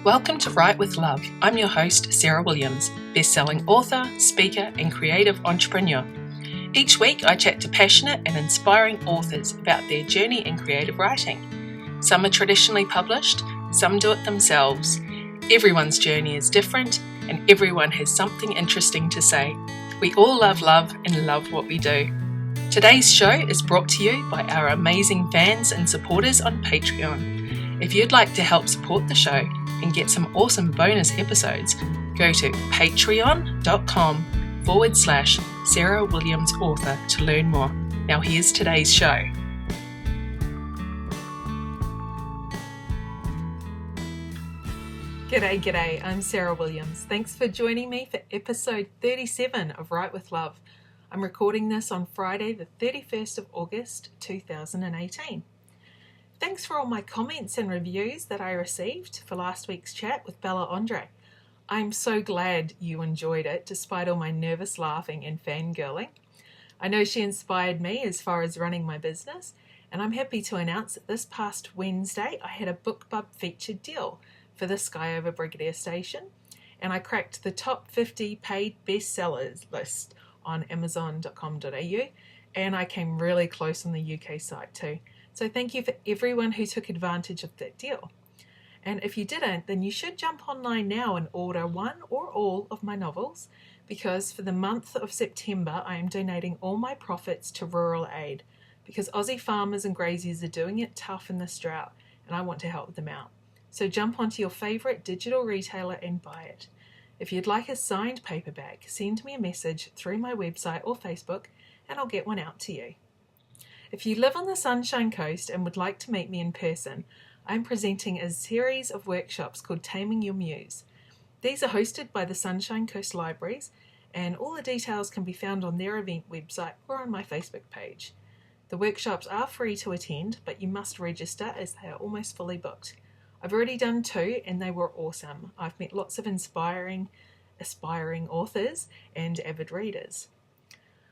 Welcome to Write with Love. I'm your host, Sarah Williams, best-selling author, speaker, and creative entrepreneur. Each week, I chat to passionate and inspiring authors about their journey in creative writing. Some are traditionally published, some do it themselves. Everyone's journey is different, and everyone has something interesting to say. We all love love and love what we do. Today's show is brought to you by our amazing fans and supporters on Patreon. If you'd like to help support the show and get some awesome bonus episodes, go to patreon.com/Sarah Williams Author to learn more. Now here's today's show. G'day, I'm Sarah Williams. Thanks for joining me for episode 37 of Write with Love. I'm recording this on Friday the 31st of August 2018. Thanks for all my comments and reviews that I received for last week's chat with Bella Andre. I'm so glad you enjoyed it despite all my nervous laughing and fangirling. I know she inspired me as far as running my business, and I'm happy to announce that this past Wednesday I had a BookBub featured deal for the Sky Over Brigadier Station, and I cracked the top 50 paid bestsellers list on Amazon.com.au, and I came really close on the UK site too. So thank you for everyone who took advantage of that deal. And if you didn't, then you should jump online now and order one or all of my novels, because for the month of September, I am donating all my profits to rural aid, because Aussie farmers and graziers are doing it tough in this drought, and I want to help them out. So jump onto your favourite digital retailer and buy it. If you'd like a signed paperback, send me a message through my website or Facebook, and I'll get one out to you. If you live on the Sunshine Coast and would like to meet me in person, I'm presenting a series of workshops called Taming Your Muse. These are hosted by the Sunshine Coast Libraries, and all the details can be found on their event website or on my Facebook page. The workshops are free to attend, but you must register as they are almost fully booked. I've already done 2 and they were awesome. I've met lots of aspiring authors and avid readers.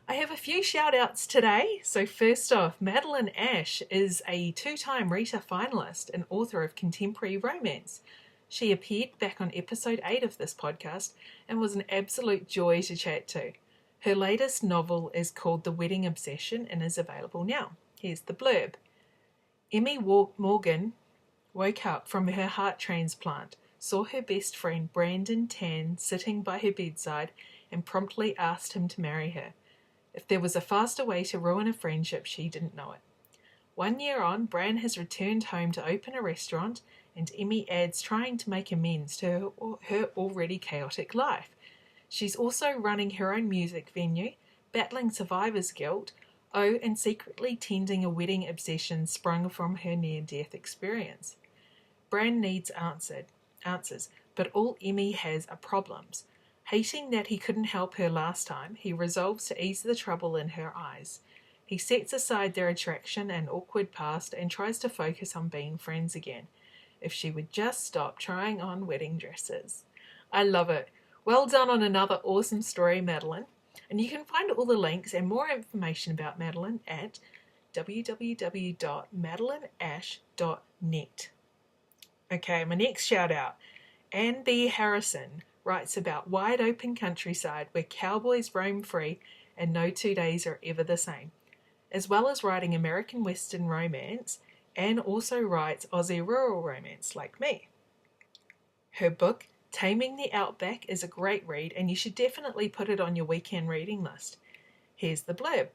I have a few shout outs today. So first off, Madeline Ash is a 2-time Rita finalist and author of contemporary romance. She appeared back on episode 8 of this podcast and was an absolute joy to chat to. Her latest novel is called The Wedding Obsession and is available now. Here's the blurb. Emmy Morgan woke up from her heart transplant, saw her best friend Brandon Tan sitting by her bedside and promptly asked him to marry her. If there was a faster way to ruin a friendship, she didn't know it. 1 year on, Bran has returned home to open a restaurant, and Emmy adds trying to make amends to her already chaotic life. She's also running her own music venue, battling survivor's guilt, and secretly tending a wedding obsession sprung from her near-death experience. Bran needs answers, but all Emmy has are problems. Hating that he couldn't help her last time, he resolves to ease the trouble in her eyes. He sets aside their attraction and awkward past and tries to focus on being friends again. If she would just stop trying on wedding dresses. I love it. Well done on another awesome story, Madeline. And you can find all the links and more information about Madeline at www.madeleineash.net. Okay, my next shout out. Anne B. Harrison writes about wide-open countryside where cowboys roam free and no 2 days are ever the same. As well as writing American Western romance, Anne also writes Aussie rural romance like me. Her book, Taming the Outback, is a great read and you should definitely put it on your weekend reading list. Here's the blurb.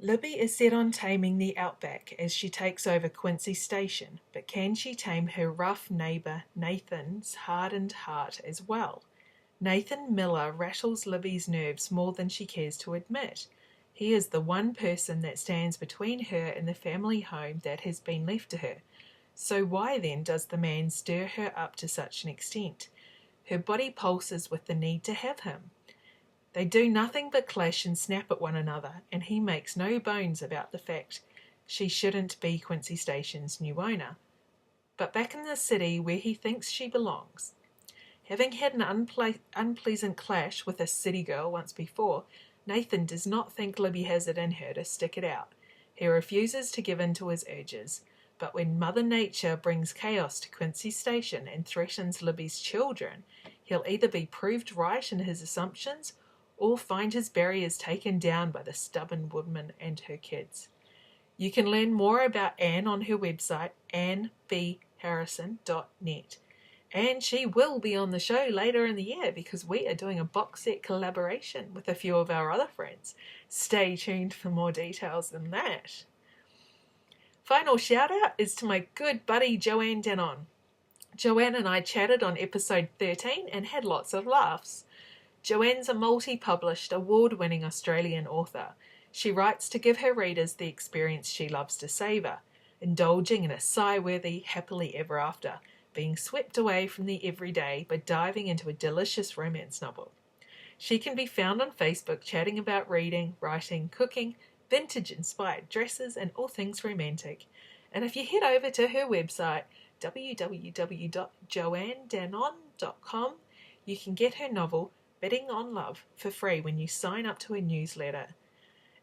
Libby is set on taming the outback as she takes over Quincy Station, but can she tame her rough neighbour Nathan's hardened heart as well? Nathan Miller rattles Libby's nerves more than she cares to admit. He is the one person that stands between her and the family home that has been left to her. So why then does the man stir her up to such an extent? Her body pulses with the need to have him. They do nothing but clash and snap at one another, and he makes no bones about the fact she shouldn't be Quincy Station's new owner, but back in the city where he thinks she belongs. Having had an unpleasant clash with a city girl once before, Nathan does not think Libby has it in her to stick it out. He refuses to give in to his urges, But when Mother Nature brings chaos to Quincy Station and threatens Libby's children, he'll either be proved right in his assumptions or find his barriers taken down by the stubborn woman and her kids. You can learn more about Anne on her website, annbharrison.net. And she will be on the show later in the year because we are doing a box set collaboration with a few of our other friends. Stay tuned for more details than that. Final shout out is to my good buddy Joanne Denon. Joanne and I chatted on episode 13 and had lots of laughs. Joanne's a multi-published, award-winning Australian author. She writes to give her readers the experience she loves to savour, indulging in a sigh-worthy happily ever after, being swept away from the everyday by diving into a delicious romance novel. She can be found on Facebook chatting about reading, writing, cooking, vintage-inspired dresses, and all things romantic. And if you head over to her website, www.joannedanon.com, you can get her novel, Bidding on Love, for free when you sign up to her newsletter.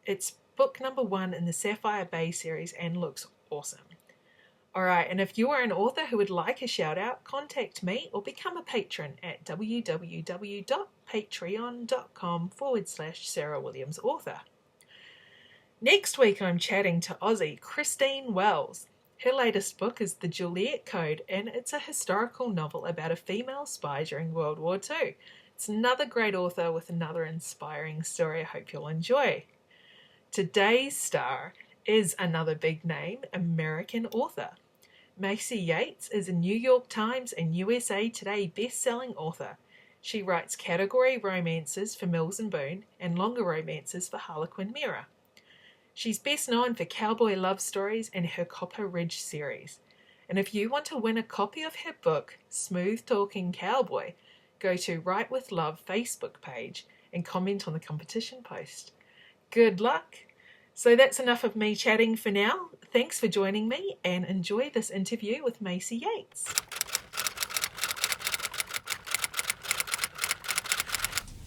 It's book number 1 in the Sapphire Bay series and looks awesome. Alright, and if you are an author who would like a shout out, contact me or become a patron at www.patreon.com/Sarah Williams Author. Next week I'm chatting to Aussie Christine Wells. Her latest book is The Juliet Code, and it's a historical novel about a female spy during World War II. It's another great author with another inspiring story I hope you'll enjoy. Today's star is another big name American author. Maisey Yates is a New York Times and USA Today best-selling author. She writes category romances for Mills and Boon and longer romances for Harlequin Mira. She's best known for Cowboy love stories and her Copper Ridge series. And if you want to win a copy of her book, Smooth Talking Cowboy, go to Write With Love Facebook page and comment on the competition post. Good luck! So that's enough of me chatting for now. Thanks for joining me and enjoy this interview with Maisey Yates.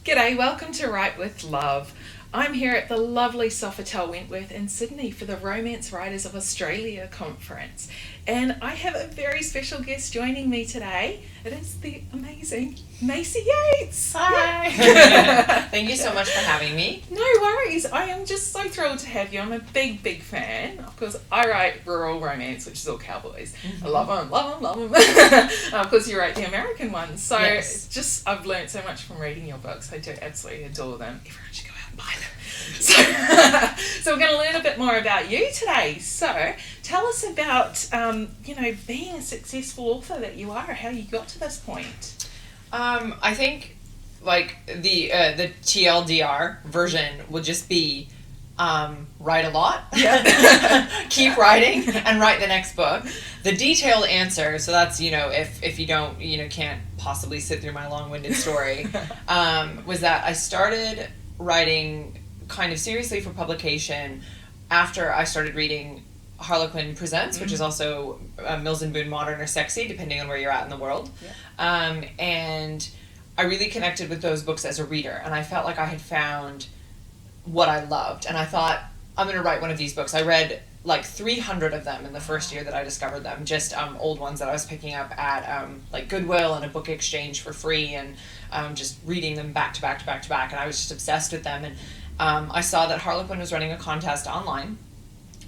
G'day, welcome to Write With Love. I'm here at the lovely Sofitel Wentworth in Sydney for the Romance Writers of Australia conference. And I have a very special guest joining me today. It is the amazing Maisey Yates. Hi. Thank you so much for having me. No worries. I am just so thrilled to have you. I'm a big, big fan. Of course, I write rural romance, which is all cowboys. Mm-hmm. I love them. Of course, you write the American ones. So yes. I've learned so much from reading your books. I do absolutely adore them. Everyone should go out and buy them. So we're going to learn a bit more about you today. So tell us about, being a successful author that you are, how you got to this point. I think like the TLDR version will just be write a lot, keep writing, and write the next book. The detailed answer, so that's, if you don't, can't possibly sit through my long-winded story, was that I started writing kind of seriously for publication after I started reading Harlequin Presents, which is also Mills and Boon Modern or Sexy, depending on where you're at in the world. Yeah. And I really connected with those books as a reader, and I felt like I had found what I loved. And I thought, I'm going to write one of these books. I read like 300 of them in the first year that I discovered them, just old ones that I was picking up at like Goodwill and a book exchange for free, and just reading them back to back to back to back, and I was just obsessed with them. And I saw that Harlequin was running a contest online,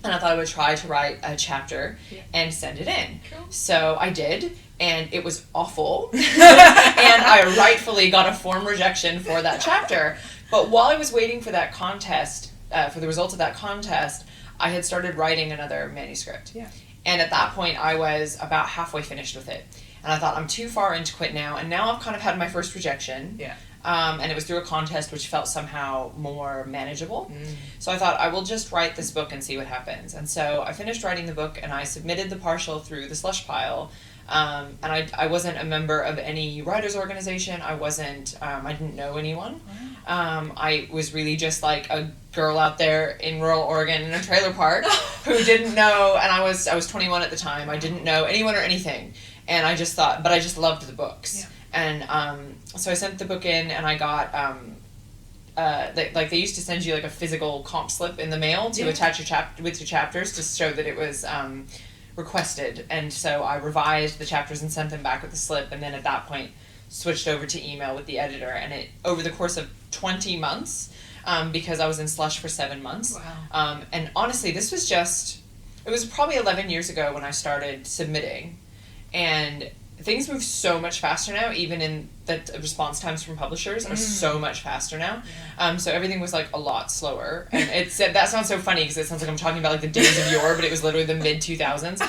and I thought I would try to write a chapter and send it in. Cool. So I did, and it was awful, and I rightfully got a form rejection for that chapter. But while I was waiting for that contest, for the results of that contest, I had started writing another manuscript. Yeah. And at that point, I was about halfway finished with it. And I thought, I'm too far in to quit now. And now I've kind of had my first rejection. Yeah. And it was through a contest which felt somehow more manageable. So I thought, I will just write this book and see what happens. And so I finished writing the book, and I submitted the partial through the slush pile. And I wasn't a member of any writers' organization. I didn't know anyone. Wow. I was really just like a girl out there in rural Oregon in a trailer park who didn't know, and I was 21 at the time. I didn't know anyone or anything. And I just thought, but I just loved the books. Yeah. And so I sent the book in, and I got they used to send you like a physical comp slip in the mail to attach with your chapters to show that it was requested. And so I revised the chapters and sent them back with a slip, and then at that point switched over to email with the editor. And it, over the course of 20 months, because I was in Slush for 7 months. Wow. And honestly, this was just, it was probably 11 years ago when I started submitting. And things move so much faster now, even in the response times from publishers are so much faster now. Yeah. So everything was like a lot slower. And it's, that sounds so funny because it sounds like I'm talking about like the days of yore, but it was literally the mid 2000s.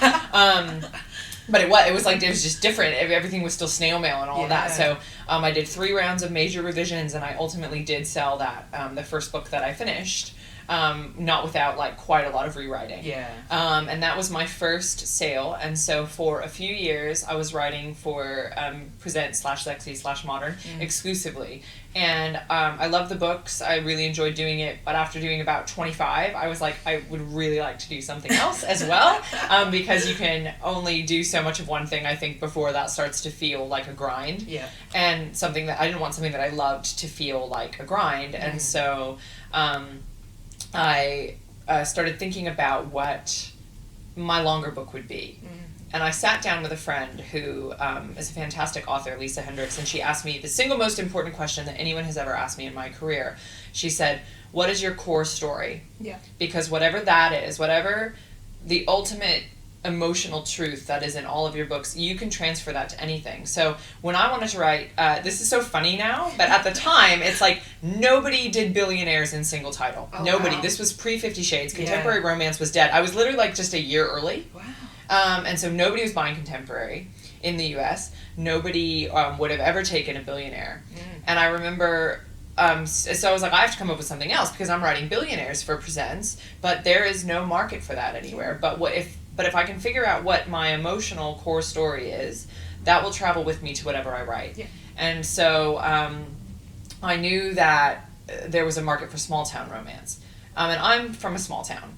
But it was like, it was just different. Everything was still snail mail and all of that. So I did 3 rounds of major revisions, and I ultimately did sell that, the first book that I finished. Not without like quite a lot of rewriting. Yeah. And that was my first sale. And so for a few years I was writing for Present/Lexi/Modern exclusively. And I loved the books. I really enjoyed doing it. But after doing about 25, I was like, I would really like to do something else as well. Because you can only do so much of one thing, I think, before that starts to feel like a grind. Yeah. And something that I didn't want something that I loved to feel like a grind. And so I started thinking about what my longer book would be. And I sat down with a friend who is a fantastic author, Lisa Hendricks, and she asked me the single most important question that anyone has ever asked me in my career. She said, what is your core story? Yeah. Because whatever that is, whatever the ultimate emotional truth that is in all of your books, you can transfer that to anything. So when I wanted to write, this is so funny now, but at the time, it's like nobody did billionaires in single title. Oh, nobody. Wow. This was pre 50 Shades. Contemporary romance was dead. I was literally like just a year early. Wow. And so nobody was buying contemporary in the US. Nobody would have ever taken a billionaire. And I remember, so I was like, I have to come up with something else because I'm writing billionaires for Presents, but there is no market for that anywhere. But if I can figure out what my emotional core story is, that will travel with me to whatever I write. Yeah. And so I knew that there was a market for small town romance. And I'm from a small town.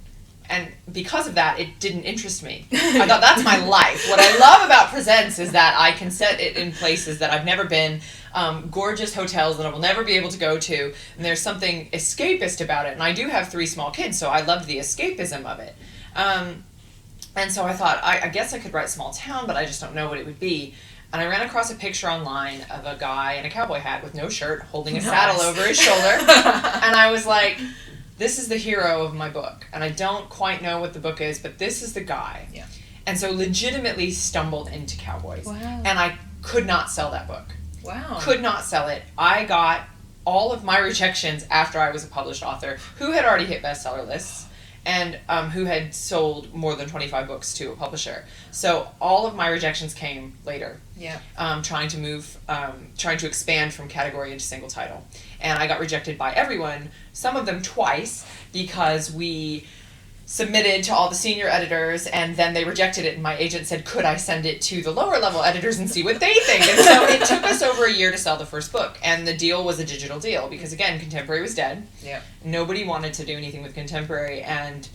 And because of that, it didn't interest me. I thought, that's my life. What I love about Presents is that I can set it in places that I've never been, gorgeous hotels that I will never be able to go to, and there's something escapist about it. And I do have 3 small kids, so I loved the escapism of it. And so I thought, I guess I could write small town, but I just don't know what it would be. And I ran across a picture online of a guy in a cowboy hat with no shirt holding a saddle over his shoulder. And I was like, this is the hero of my book. And I don't quite know what the book is, but this is the guy. Yeah. And so legitimately stumbled into Cowboys. Wow. And I could not sell that book. Wow. Could not sell it. I got all of my rejections after I was a published author who had already hit bestseller lists. And who had sold more than 25 books to a publisher. So all of my rejections came later. Yeah. Trying to expand from category into single title. And I got rejected by everyone, some of them twice, because we submitted to all the senior editors and then they rejected it, and my agent said, could I send it to the lower level editors and see what they think? And so it took us over a year to sell the first book, and the deal was a digital deal because, again, contemporary was dead. Yeah. Nobody wanted to do anything with contemporary, and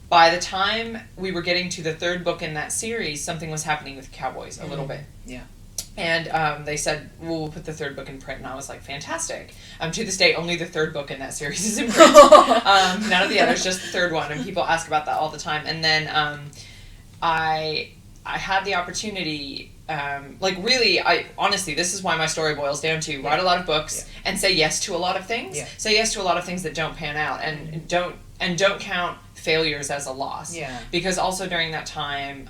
by the time we were getting to the 3rd book in that series, something was happening with Cowboys a little bit. Yeah. And they said, well, we'll put the 3rd book in print. And I was like, fantastic. To this day, only the 3rd book in that series is in print. None of the others, just the 3rd one. And people ask about that all the time. And then I had the opportunity, honestly, this is why my story boils down to write a lot of books and say yes to a lot of things. Yeah. Say yes to a lot of things that don't pan out, and don't count failures as a loss. Yeah. Because also during that time,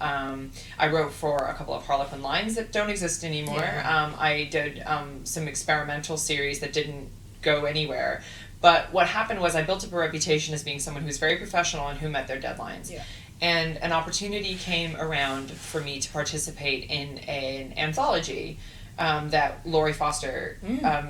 I wrote for a couple of Harlequin lines that don't exist anymore. Yeah. I did some experimental series that didn't go anywhere. But what happened was I built up a reputation as being someone who's very professional and who met their deadlines. Yeah. And an opportunity came around for me to participate in an anthology that Lori Foster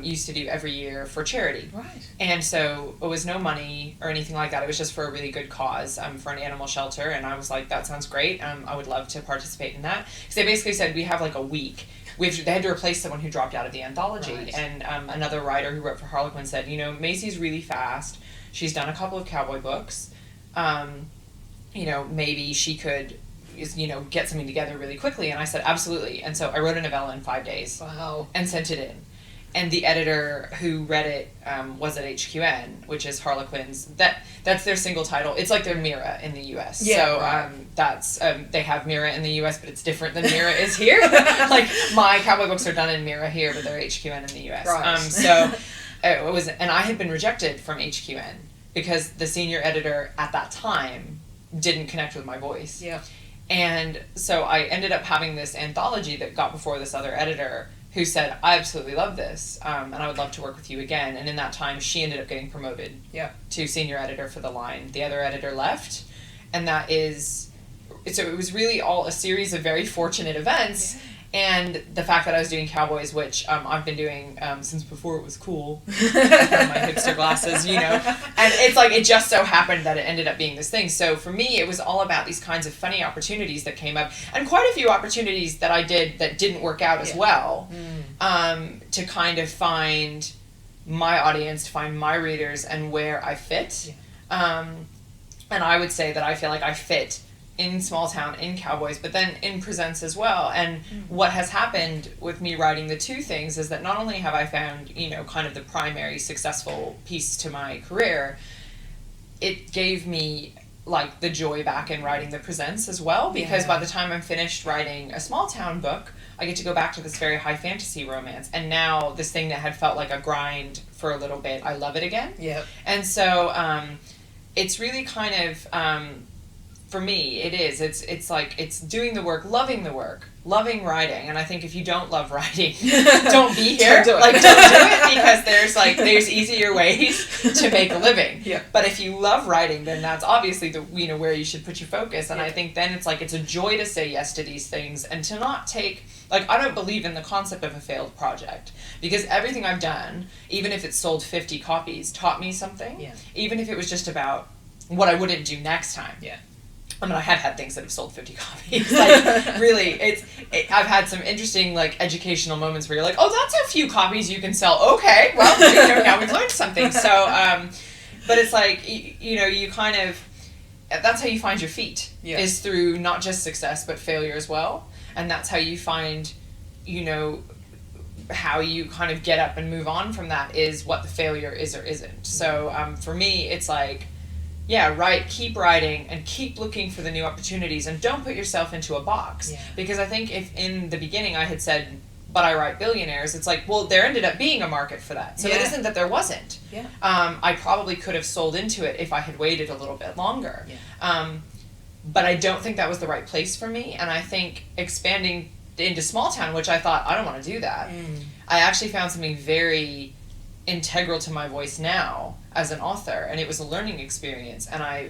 used to do every year for charity. Right. And so it was no money or anything like that. It was just for a really good cause, for an animal shelter. And I was like, that sounds great. I would love to participate in that. Because they basically said, we have like a week. They had to replace someone who dropped out of the anthology. Right. And another writer who wrote for Harlequin said, Maisey's really fast. She's done a couple of cowboy books. Maybe she could get something together really quickly. And I said, absolutely. And so I wrote a novella in 5 days. Wow. And sent it in. And the editor who read it was at HQN, which is Harlequin's. That's their single title. It's like their Mira in the U.S. Yeah, so right. that's they have Mira in the U.S., but it's different than Mira is here. Like my Cowboy books are done in Mira here, but they're HQN in the U.S. Right. So it was, and I had been rejected from HQN because the senior editor at that time didn't connect with my voice. Yeah. And so I ended up having this anthology that got before this other editor who said, I absolutely love this, and I would love to work with you again. And in that time, she ended up getting promoted to senior editor for the line. The other editor left, and so it was really all a series of very fortunate events. And the fact that I was doing Cowboys, which I've been doing since before it was cool, my hipster glasses, you know. And it's like, it just so happened that it ended up being this thing. So for me, it was all about these kinds of funny opportunities that came up. And quite a few opportunities that I did that didn't work out as well. To kind of find my audience, to find my readers and where I fit. And I would say that I feel like I fit in Small Town, in Cowboys, but then in Presents as well. And what has happened with me writing the two things is that not only have I found, you know, kind of the primary successful piece to my career, it gave me like the joy back in writing the Presents as well, because by the time I'm finished writing a Small Town book, I get to go back to this very high fantasy romance. And now this thing that had felt like a grind for a little bit, I love it again. And so it's really kind of for me, it is. It's like, it's doing the work, loving writing. And I think if you don't love writing, don't be here. Don't do it. Like, don't do it, because there's easier ways to make a living. But if you love writing, then that's obviously where you should put your focus. And I think then it's like, it's a joy to say yes to these things and to not take, like, I don't believe in the concept of a failed project, because everything I've done, even if it's sold 50 copies, taught me something. Even if it was just about what I wouldn't do next time. I mean, I have had things that have sold 50 copies. Like, really, I've had some interesting, like, educational moments where you're like, oh, that's a few copies you can sell. Okay, well, now we've learned something. So, but it's like, you kind of, that's how you find your feet, is through not just success, but failure as well. And that's how you find, how you kind of get up and move on from that, is what the failure is or isn't. So, for me, it's like, keep writing and keep looking for the new opportunities, and don't put yourself into a box. Because I think if in the beginning I had said, but I write billionaires, it's like, well, there ended up being a market for that. So it isn't that there wasn't. I probably could have sold into it if I had waited a little bit longer. But I don't think that was the right place for me. And I think expanding into Small Town, which I thought, I don't want to do that. I actually found something very integral to my voice now as an author, and it was a learning experience, and I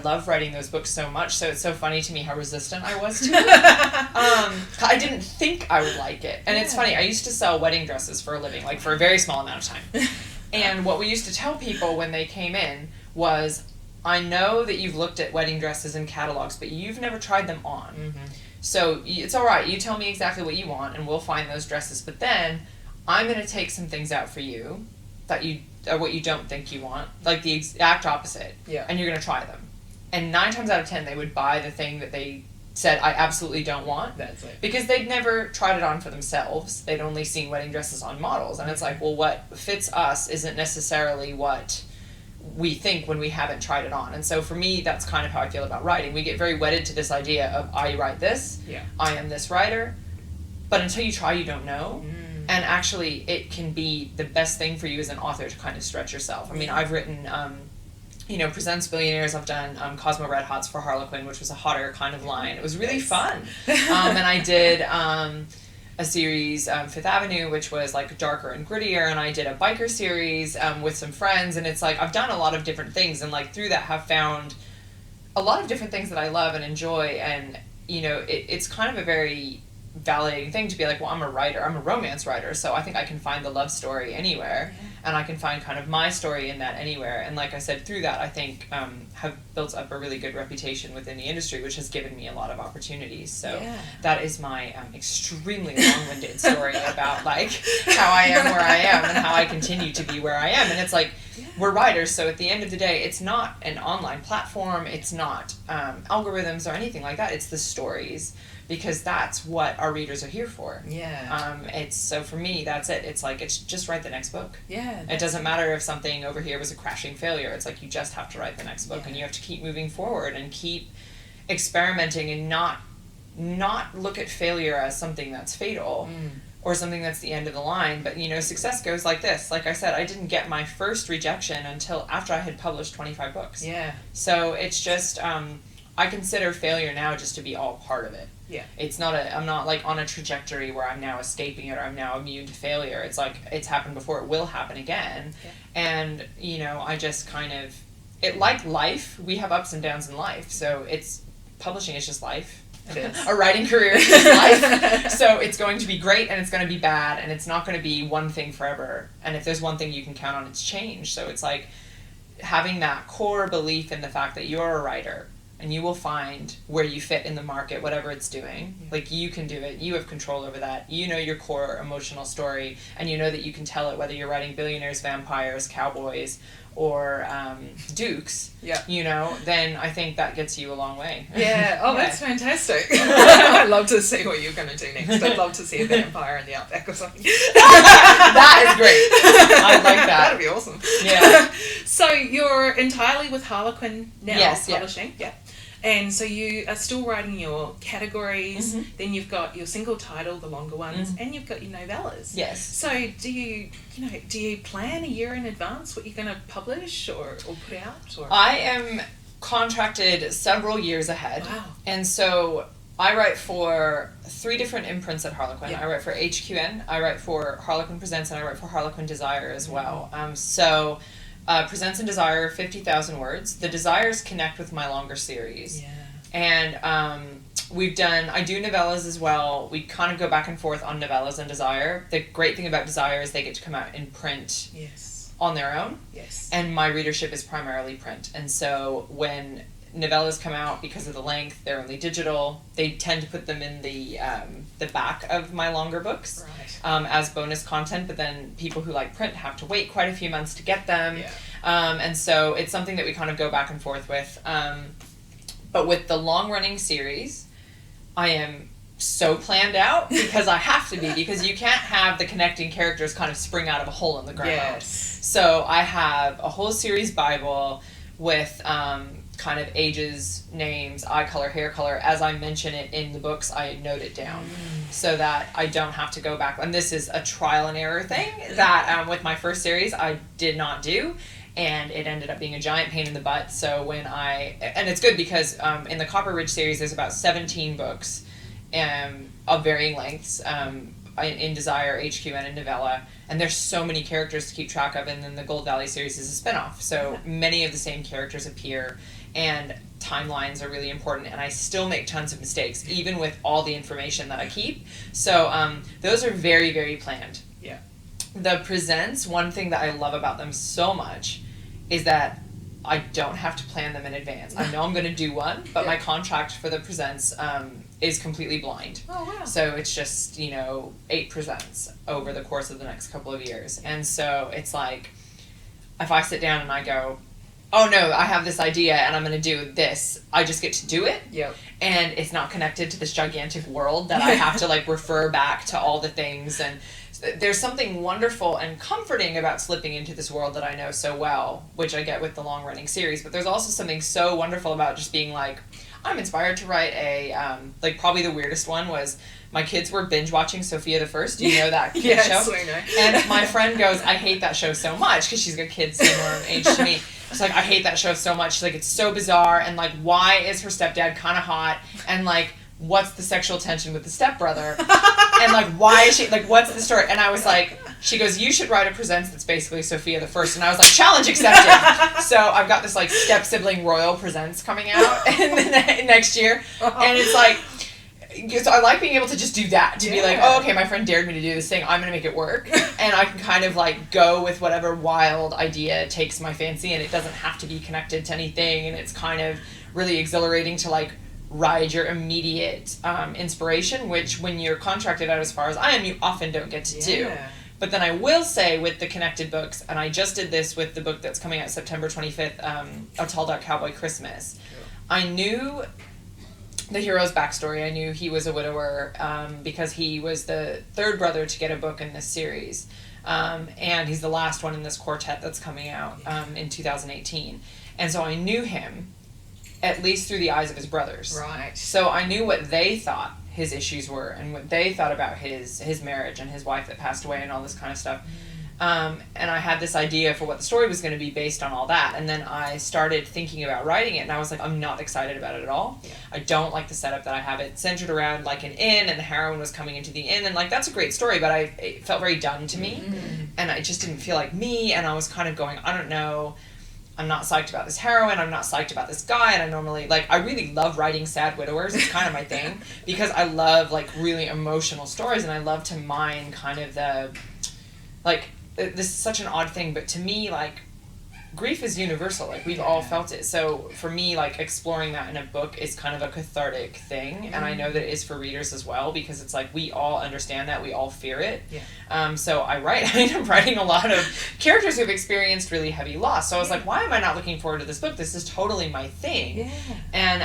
love writing those books so much. So it's so funny to me how resistant I was to it. I didn't think I would like it. And it's funny, I used to sell wedding dresses for a living, like for a very small amount of time. And what we used to tell people when they came in was, I know that you've looked at wedding dresses in catalogs, but you've never tried them on. So it's all right, you tell me exactly what you want and we'll find those dresses, but then I'm going to take some things out for you that what you don't think you want, like the exact opposite, and you're going to try them. And 9 times out of 10, they would buy the thing that they said, I absolutely don't want. That's it. Because they'd never tried it on for themselves. They'd only seen wedding dresses on models. And it's like, well, what fits us isn't necessarily what we think when we haven't tried it on. And so for me, that's kind of how I feel about writing. We get very wedded to this idea of, I write this, I am this writer. But until you try, you don't know. And actually, it can be the best thing for you as an author to kind of stretch yourself. I mean, I've written, Presents Billionaires. I've done Cosmo Red Hots for Harlequin, which was a hotter kind of line. It was really fun. And I did a series, Fifth Avenue, which was like darker and grittier. And I did a biker series with some friends. And it's like, I've done a lot of different things. And like through that have found a lot of different things that I love and enjoy. And, it's kind of a very validating thing to be like, well, I'm a writer, I'm a romance writer, so I think I can find the love story anywhere, and I can find kind of my story in that anywhere. And like I said, through that, I think have built up a really good reputation within the industry, which has given me a lot of opportunities. So that is my extremely long-winded story about like how I am where I am and how I continue to be where I am. And it's like, we're writers, so at the end of the day, it's not an online platform, it's not algorithms or anything like that, it's the stories, because that's what our readers are here for. It's, so for me, that's it. It's like, it's just write the next book. It doesn't matter if something over here was a crashing failure. It's like, you just have to write the next book, and you have to keep moving forward and keep experimenting, and not look at failure as something that's fatal. Or something that's the end of the line, but success goes like this. Like I said, I didn't get my first rejection until after I had published 25 books. So it's just, I consider failure now just to be all part of it. It's not I'm not like on a trajectory where I'm now escaping it or I'm now immune to failure. It's like, it's happened before, it will happen again. And, I just kind of, like life, we have ups and downs in life. So publishing is just life. A writing career is just life. So it's going to be great and it's going to be bad, and it's not going to be one thing forever. And if there's one thing you can count on, it's change. So it's like having that core belief in the fact that you're a writer and you will find where you fit in the market, whatever it's doing. Like, you can do it. You have control over that. You know your core emotional story, and you know that you can tell it whether you're writing billionaires, vampires, cowboys, or dukes, then I think that gets you a long way. That's fantastic. I'd love to see what you're going to do next. I'd love to see a vampire in the outback or something. That is great. I'd like that. That'd be awesome. So you're entirely with Harlequin now, publishing? And so you are still writing your categories, then you've got your single title, the longer ones, and you've got your novellas. So do you plan a year in advance what you're going to publish or put out? Or? I am contracted several years ahead. And so I write for 3 different imprints at Harlequin. I write for HQN, I write for Harlequin Presents, and I write for Harlequin Desire as well. Presents and Desire, 50,000 words. The Desires connect with my longer series. And I do novellas as well. We kind of go back and forth on novellas and Desire. The great thing about Desire is they get to come out in print on their own. And my readership is primarily print. And so when novellas come out, because of the length, they're only digital. They tend to put them in the back of my longer books as bonus content, but then people who like print have to wait quite a few months to get them. And so it's something that we kind of go back and forth with. But with the long-running series, I am so planned out, because I have to be, because you can't have the connecting characters kind of spring out of a hole in the ground. So I have a whole series Bible with kind of ages, names, eye color, hair color. As I mention it in the books, I note it down so that I don't have to go back. And this is a trial and error thing that with my first series I did not do, and it ended up being a giant pain in the butt. So and it's good because in the Copper Ridge series there's about 17 books of varying lengths in Desire, HQN, and Novella. And there's so many characters to keep track of, and then the Gold Valley series is a spin-off. So many of the same characters appear, and timelines are really important, and I still make tons of mistakes, even with all the information that I keep. So those are very, very planned. The Presents, one thing that I love about them so much is that I don't have to plan them in advance. I know I'm going to do one, but my contract for the Presents is completely blind. So it's just, 8 Presents over the course of the next couple of years. And so it's like, if I sit down and I go, oh no, I have this idea and I'm going to do this, I just get to do it. And it's not connected to this gigantic world that I have to refer back to all the things. And there's something wonderful and comforting about slipping into this world that I know so well, which I get with the long running series. But there's also something so wonderful about just being like, I'm inspired to write probably the weirdest one was my kids were binge watching Sophia the First. Do you know that kid show? I know. And my friend goes, I hate that show so much, because she's got kids similar in age to me. She's like, I hate that show so much. She's like, it's so bizarre, and why is her stepdad kind of hot, and what's the sexual tension with the stepbrother, and why is she what's the story? And I was like, she goes, you should write a Presents that's basically Sophia the First. And I was like, challenge accepted. So I've got this step sibling royal Presents coming out in the next year, and it's so I like being able to just do that, to be like, oh, okay, my friend dared me to do this thing, I'm going to make it work. And I can kind of go with whatever wild idea takes my fancy, and it doesn't have to be connected to anything, and it's kind of really exhilarating to ride your immediate inspiration, which when you're contracted out as far as I am, you often don't get to do. But then I will say with the connected books, and I just did this with the book that's coming out September 25th, A Tall Dark Cowboy Christmas. I knew the hero's backstory. I knew he was a widower because he was the third brother to get a book in this series. And he's the last one in this quartet that's coming out in 2018. And so I knew him at least through the eyes of his brothers. Right. So I knew what they thought his issues were and what they thought about his marriage and his wife that passed away and all this kind of stuff. And I had this idea for what the story was going to be based on all that. And then I started thinking about writing it, and I was like, I'm not excited about it at all. Yeah. I don't like the setup that I have it centered around, like, an inn, and the heroine was coming into the inn, and, like, that's a great story, but it felt very done to me, and I just didn't feel like me, and I was kind of going, I don't know, I'm not psyched about this heroine, I'm not psyched about this guy, and I normally, like, I really love writing sad widowers, it's kind of my thing, because I love, like, really emotional stories, and I love to mine kind of the, like, this is such an odd thing, but to me, like, grief is universal. Like, we've all felt it. So for me, like, exploring that in a book is kind of a cathartic thing, and I know that it is for readers as well, because it's like we all understand that, we all fear it. So I end up writing a lot of characters who've experienced really heavy loss. So I was like, why am I not looking forward to this book? This is totally my thing. And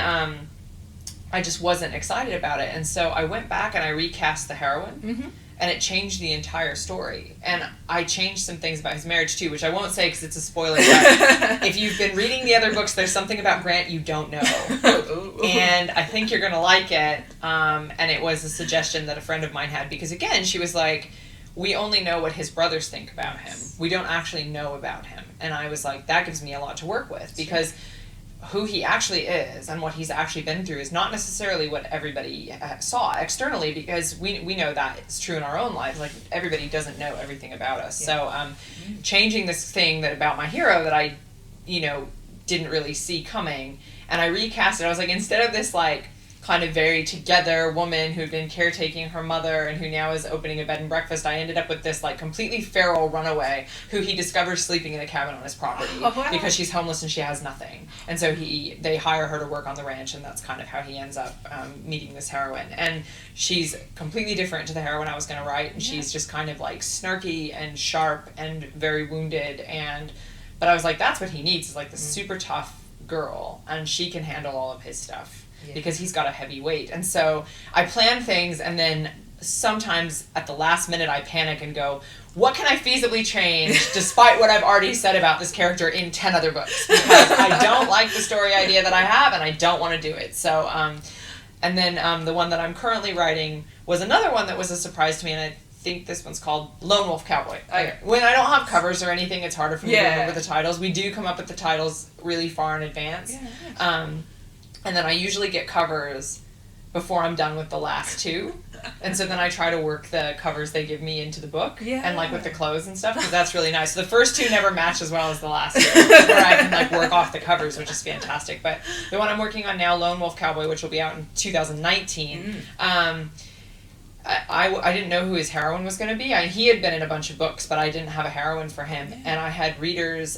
I just wasn't excited about it. And so I went back and I recast the heroine. And it changed the entire story. And I changed some things about his marriage, too, which I won't say because it's a spoiler. But if you've been reading the other books, there's something about Grant you don't know. And I think you're going to like it. And it was a suggestion that a friend of mine had. Because, again, she was like, we only know what his brothers think about him. We don't actually know about him. And I was like, that gives me a lot to work with. Because who he actually is and what he's actually been through is not necessarily what everybody saw externally, because we know that it's true in our own lives. Like, everybody doesn't know everything about us. So changing this thing about my hero that I didn't really see coming, and I recast it. I was like, instead of this, like, kind of very together woman who'd been caretaking her mother and who now is opening a bed and breakfast, I ended up with this, like, completely feral runaway who he discovers sleeping in a cabin on his property because she's homeless and she has nothing. And so they hire her to work on the ranch, and that's kind of how he ends up meeting this heroine. And she's completely different to the heroine I was going to write, and she's just kind of, like, snarky and sharp and very wounded. But I was like, that's what he needs, is, like, this super tough girl, and she can handle all of his stuff. Because he's got a heavy weight. And so I plan things, and then sometimes at the last minute I panic and go, what can I feasibly change despite what I've already said about this character in 10 other books? Because I don't like the story idea that I have, and I don't want to do it. So, and then the one that I'm currently writing was another one that was a surprise to me, and I think this one's called Lone Wolf Cowboy. When I don't have covers or anything, it's harder for me to remember the titles. We do come up with the titles really far in advance. And then I usually get covers before I'm done with the last two. And so then I try to work the covers they give me into the book. And, like, with the clothes and stuff, because that's really nice. So the first two never match as well as the last two, where I can, like, work off the covers, which is fantastic. But the one I'm working on now, Lone Wolf Cowboy, which will be out in 2019, I didn't know who his heroine was going to be. He had been in a bunch of books, but I didn't have a heroine for him. And I had readers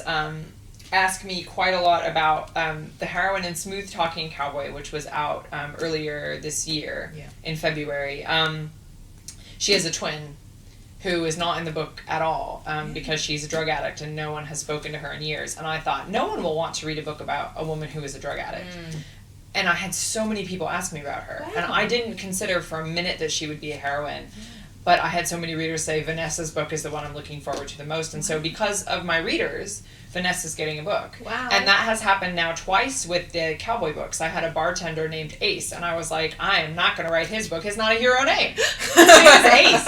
ask me quite a lot about the heroine in Smooth Talking Cowboy, which was out earlier this year in February. She has a twin who is not in the book at all because she's a drug addict and no one has spoken to her in years. And I thought, no one will want to read a book about a woman who is a drug addict. And I had so many people ask me about her. And I didn't consider for a minute that she would be a heroine. But I had so many readers say Vanessa's book is the one I'm looking forward to the most. And so because of my readers, Vanessa's getting a book. And that has happened now twice with the Cowboy books. I had a bartender named Ace, and I was like, I am not going to write his book. It's not a hero name. His name is Ace.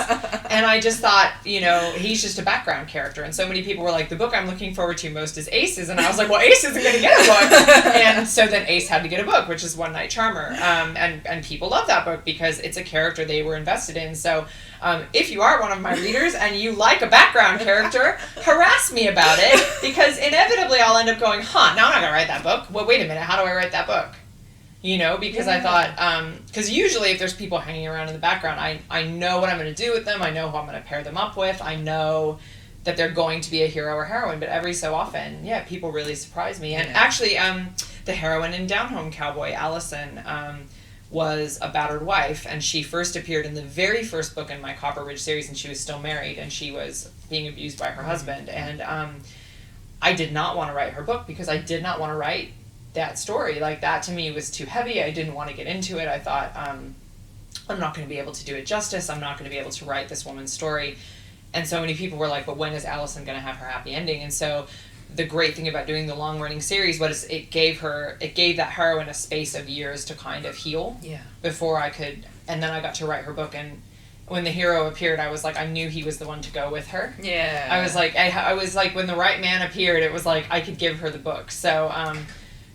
And I just thought, he's just a background character. And so many people were like, the book I'm looking forward to most is Ace's. And I was like, well, Ace isn't going to get a book. And so then Ace had to get a book, which is One Night Charmer. And people love that book because it's a character they were invested in. So if you are one of my readers and you like a background character, harass me about it, because inevitably I'll end up going, now I'm not going to write that book. Well, wait a minute, how do I write that book? Because I thought, because usually if there's people hanging around in the background, I know what I'm going to do with them. I know who I'm going to pair them up with. I know that they're going to be a hero or heroine, but every so often, people really surprise me. And actually, the heroine in Down Home Cowboy, Allison, was a battered wife, and she first appeared in the very first book in my Copper Ridge series, and she was still married, and she was being abused by her husband. And I did not want to write her book because I did not want to write that story. Like, that to me was too heavy. I didn't want to get into it. I thought, I'm not going to be able to do it justice. I'm not going to be able to write this woman's story. And so many people were like, but when is Allison going to have her happy ending? And so the great thing about doing the long-running series was it gave that heroine a space of years to kind of heal before I could, and then I got to write her book. And when the hero appeared, I was like, I knew he was the one to go with her. Yeah. I was like, when the right man appeared, it was like I could give her the book. So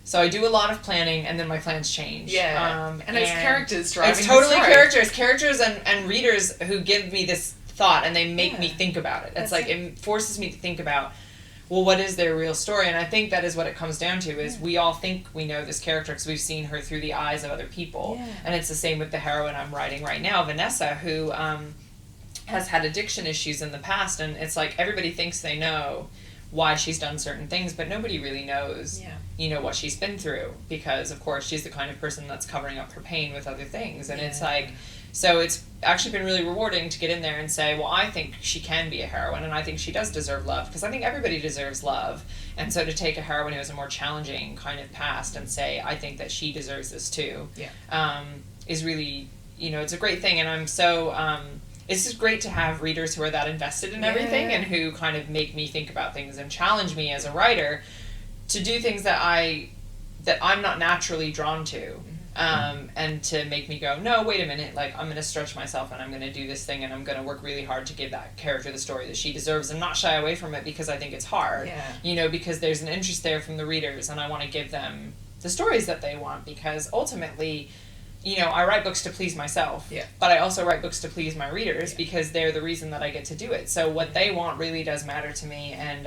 so I do a lot of planning, and then my plans change. Yeah. And it's characters driving the story. It's totally characters and readers who give me this thought, and they make me think about it. It's like, it forces me to think about, well, what is their real story? And I think that is what it comes down to, is we all think we know this character because we've seen her through the eyes of other people. Yeah. And it's the same with the heroine I'm writing right now, Vanessa, who has had addiction issues in the past. And it's like, everybody thinks they know why she's done certain things, but nobody really knows, what she's been through. Because, of course, she's the kind of person that's covering up her pain with other things. And it's like... So it's actually been really rewarding to get in there and say, well, I think she can be a heroine, and I think she does deserve love, because I think everybody deserves love. And so to take a heroine who has a more challenging kind of past and say, I think that she deserves this too, is really, it's a great thing. And I'm so, it's just great to have readers who are that invested in everything and who kind of make me think about things and challenge me as a writer to do things that I'm not naturally drawn to. And to make me go, no, wait a minute, like, I'm going to stretch myself and I'm going to do this thing and I'm going to work really hard to give that character the story that she deserves and not shy away from it because I think it's hard, because there's an interest there from the readers and I want to give them the stories that they want, because ultimately, I write books to please myself, but I also write books to please my readers because they're the reason that I get to do it. So what they want really does matter to me, and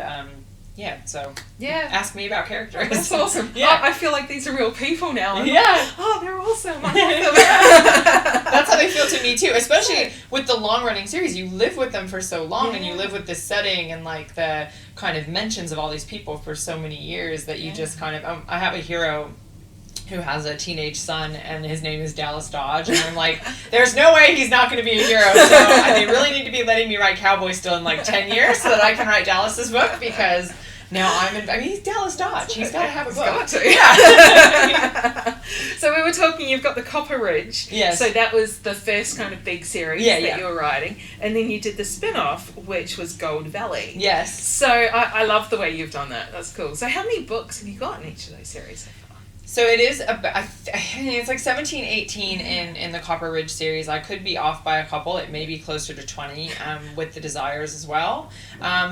ask me about characters. That's awesome. I feel like these are real people now. They're awesome. That's how they feel to me too, especially with the long-running series. You live with them for so long, and you live with this setting and like the kind of mentions of all these people for so many years that you just kind of... I have a hero who has a teenage son, and his name is Dallas Dodge, and I'm like, there's no way he's not going to be a hero, so they really need to be letting me write Cowboy still in like 10 years so that I can write Dallas's book, because now he's Dallas Dodge. He's got to have a book. Got to. Yeah. So we were talking, you've got the Copper Ridge. Yes. So that was the first kind of big series that you were writing. And then you did the spin-off, which was Gold Valley. Yes. So I love the way you've done that. That's cool. So how many books have you got in each of those series so far? So it is, it's like 17, 18 in the Copper Ridge series. I could be off by a couple. It may be closer to 20 with the Desires as well.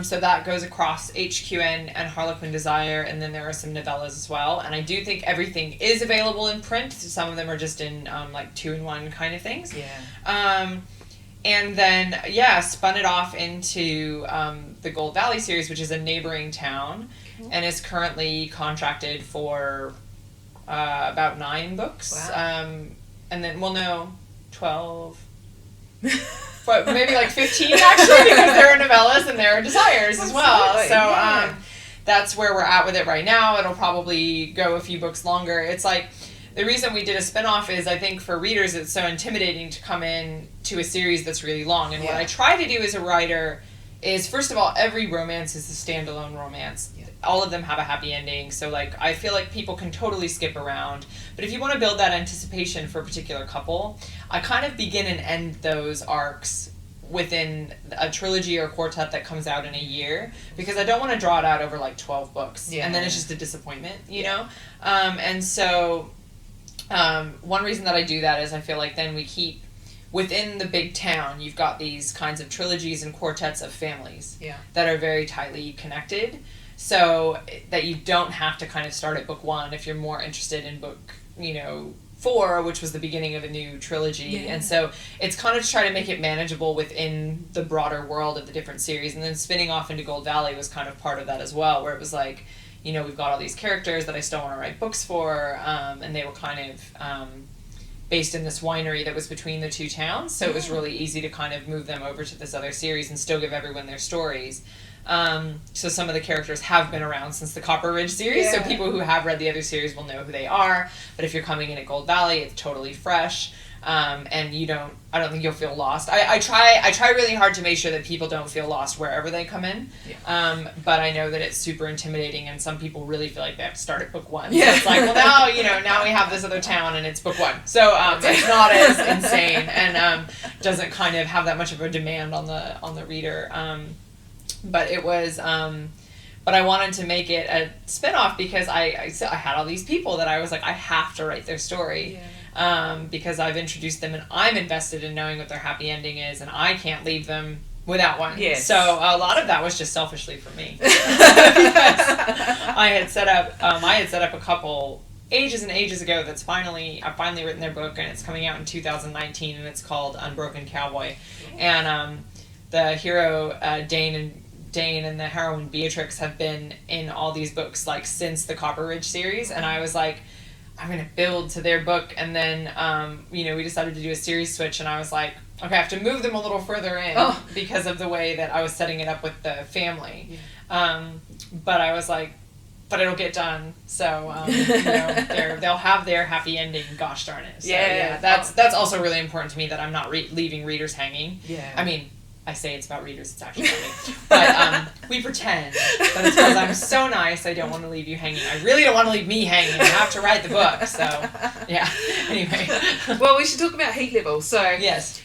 So that goes across HQN and Harlequin Desire, and then there are some novellas as well. And I do think everything is available in print. Some of them are just in like 2-in-1 kind of things. Yeah. And then, spun it off into the Gold Valley series, which is a neighboring town, and is currently contracted for... about 9 books. Wow. And then, 12. But maybe like 15 actually, because there are novellas and there are Desires as well. So that's where we're at with it right now. It'll probably go a few books longer. It's like, the reason we did a spinoff is I think for readers it's so intimidating to come in to a series that's really long. And what I try to do as a writer is, first of all, every romance is a standalone romance. All of them have a happy ending, so like I feel like people can totally skip around. But if you want to build that anticipation for a particular couple, I kind of begin and end those arcs within a trilogy or quartet that comes out in a year, because I don't want to draw it out over like 12 books, and then it's just a disappointment, you know? And so one reason that I do that is I feel like then we keep... Within the big town, you've got these kinds of trilogies and quartets of families that are very tightly connected, so that you don't have to kind of start at book 1 if you're more interested in book, 4, which was the beginning of a new trilogy. And so it's kind of to try to make it manageable within the broader world of the different series. And then spinning off into Gold Valley was kind of part of that as well, where it was like, we've got all these characters that I still want to write books for, and they were kind of... based in this winery that was between the two towns, so it was really easy to kind of move them over to this other series and still give everyone their stories. So some of the characters have been around since the Copper Ridge series, so people who have read the other series will know who they are. But if you're coming in at Gold Valley, it's totally fresh. And I don't think you'll feel lost. I try really hard to make sure that people don't feel lost wherever they come in. Yeah. But I know that it's super intimidating, and some people really feel like they have to start at book 1. Yeah. So it's like, well, now we have this other town and it's book 1. So it's not as insane, and doesn't kind of have that much of a demand on the reader. But it was. But I wanted to make it a spinoff because I had all these people that I was like, I have to write their story. Yeah. Because I've introduced them and I'm invested in knowing what their happy ending is, and I can't leave them without one. Yes. So a lot of that was just selfishly for me. Because I had set up a couple ages and ages ago I've finally written their book, and it's coming out in 2019, and it's called Unbroken Cowboy. And the hero Dane and the heroine Beatrix have been in all these books like since the Copper Ridge series, and I was like, I'm going to build to their book. And then, we decided to do a series switch, and I was like, okay, I have to move them a little further in because of the way that I was setting it up with the family. Yeah. But I was like, but it'll get done. So, they'll have their happy ending. Gosh darn it. So, that's also really important to me, that I'm not leaving readers hanging. Yeah. I mean, I say it's about readers, it's actually about me. But we pretend that it's because I'm so nice, I don't want to leave you hanging. I really don't want to leave me hanging. I have to write the book, so, yeah. Anyway. Well, we should talk about heat level. So, yes.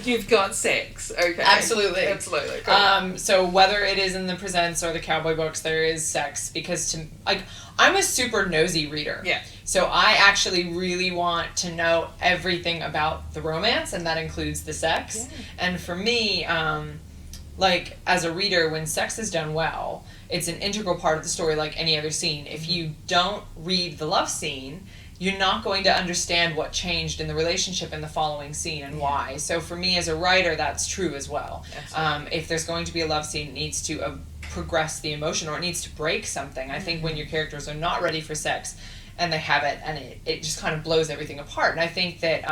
You've got sex, okay. Absolutely. Cool. So whether it is in the Presents or the Cowboy books, there is sex, because I'm a super nosy reader. Yeah. So I actually really want to know everything about the romance, and that includes the sex. Yeah. And for me, as a reader, when sex is done well, it's an integral part of the story like any other scene. If you don't read the love scene, you're not going to understand what changed in the relationship in the following scene and why. So for me as a writer, that's true as well. If there's going to be a love scene, it needs to progress the emotion, or it needs to break something. I think when your characters are not ready for sex, and they have it, and it just kind of blows everything apart. And I think that,